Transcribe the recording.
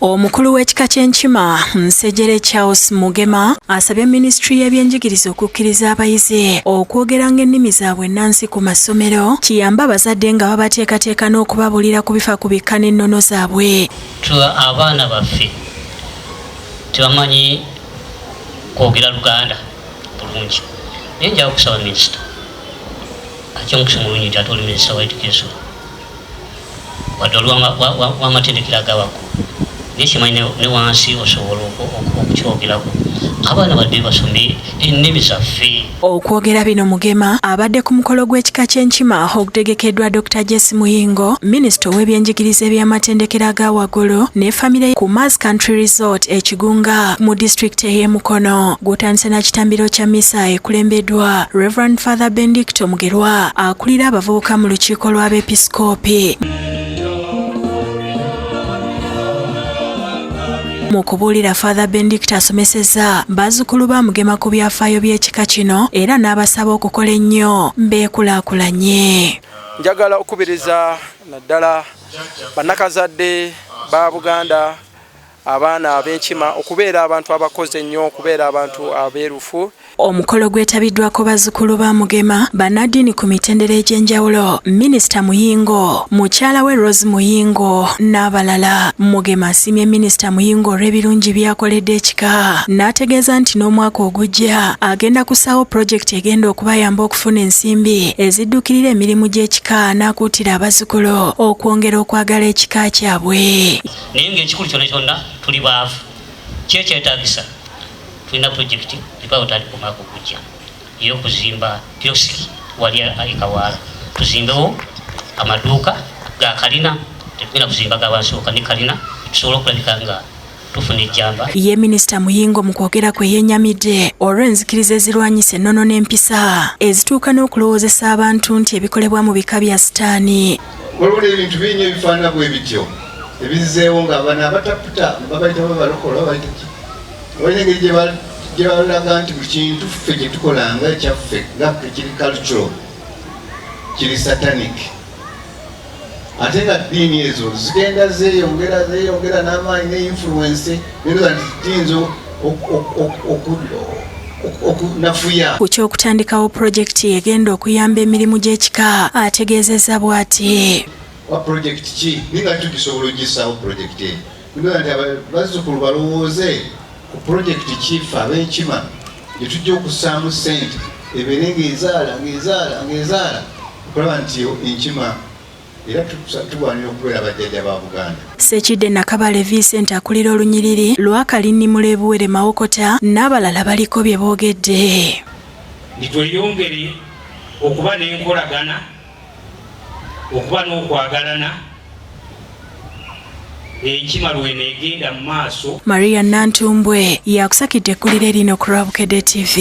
Omukulu w'ekika ky'Enkima Nsejjere Charles Mugema asabye Ministry y'ebyenjigiriza okukkiriza abayizi okwogeranga ennimi zaabwe ennansi ku masomero kiyamba abazadde nga babateekateeka n'okubabulira ku bifa ku bikka n'ennono zaabwe. Abaana baffe tebamanyi kwogera Luganda bulungi. Naye njaga okusaba minisita ajja omukisa mulungi nti ate oli minisita wa education wadde w'amatendekero ag'abaggulu naye kimanyi ne wansi osobola okukyogerako abaana badde basome ennimi zaffe. Okwogera bino Mugema abadde ku mukolo gw'ekika ky'Enkima okutegekeddwa Dr. Jesse Muyingo, minisita ow'ebyenjigiriza eby'amatendekero aga waggulu ne famire ku Mars Country Resort ekigunga mu disitulikiti ey'e Mukono. Gutandise na kitambiro kya misa ekulembeddwa Reverend Father Benedicto Mugerwa akulira abavubuka mu lukiiko lw'abeepisikoopi. Mu kubuulira Father Benedicto asomesezza bazzukulu ba Mugema ku byafaayo by'ekika kino era n'abasaba okukola ennyo beekulaakulanye. Njagala okubiriza naddala bannakazadde ba Buganda abaana ab'Enkima okubeera abantu abakozi ennyo, okubeera abantu abeerufu. Omukolo gwetabiddwako bazzukulu ba Mugema, bannaddiini ku mitendera egy'enjawulo, Minisita Muyingo, mukyala we Rose Muyingo n'abalala. Mugema asiimye Minisita Muyingo olw'ebirungi by'akoledde ekika, n'ategeeza nti n'omwaka ogujja agenda kusaawo pulojekiti egenda okubayamba okufuna ensimbi eziddukirira emirimu gy'ekika n'akuutira abazzukulu okwongera okwagala ekika kyabwe. Naye ng'ekikulu kyonna kyonna tuli baavu kyekyetaagisa tulina pulojekiti libawo tali ku mwaka ogujja ey'okuzimba kiosiki wali ekawaala tuzimbewo amaduuka ga kalina tetugenda kuzimba gabansooka ne kalina tusobole okulabika nga tufuna ejjamba. Ye Minisita Muyingo mu kwogera kwe yennyamidde olw'enzikiriza ezirwanyisa ennono n'empisa ezituuka n'okulowoozesa abantu nti ebikolebwa mu bika bya sitaani. Waliwo ebintu bingi ebifaanana bwe bityo ebizzeewo nga bano abataputa babayita babalokola babayita ki walina engeri gye balaga nti buli kintu ffe kye tukolanga ekyaffe nga kiri cultural kiri satanic ate nga ddiini ezo zigenda zeeyongera n'amaanyi ne influence neza nti tiyinza okunafuya. Ku ky'okutandikawo pulojekiti egenda okuyamba emirimu gy'ekika ategeezezza bw'ati. Wa project ki ninga tukisobola ogisaawo project eyo nibwira nti bazzukulu balowooze ku project ki ffe ab'Enkima gye tujja okussaamu ssente ebeere ng'ezaala okulaba nti Enkima era tulwanira okubeera bajjajja ba Buganda. Ssekidde Nakabale Vincent akulira olunyiriri Lwakalinni Mulebuwere Mawokota n'abalala baliko bye boogedde. Nitweyongere okuba n'enkolagana okuba n'okwagalana Enkima lwene egenda mu maaso. Maria Nantumbwe yakusakidde ekkuliro erino ku Lwabukedde TV.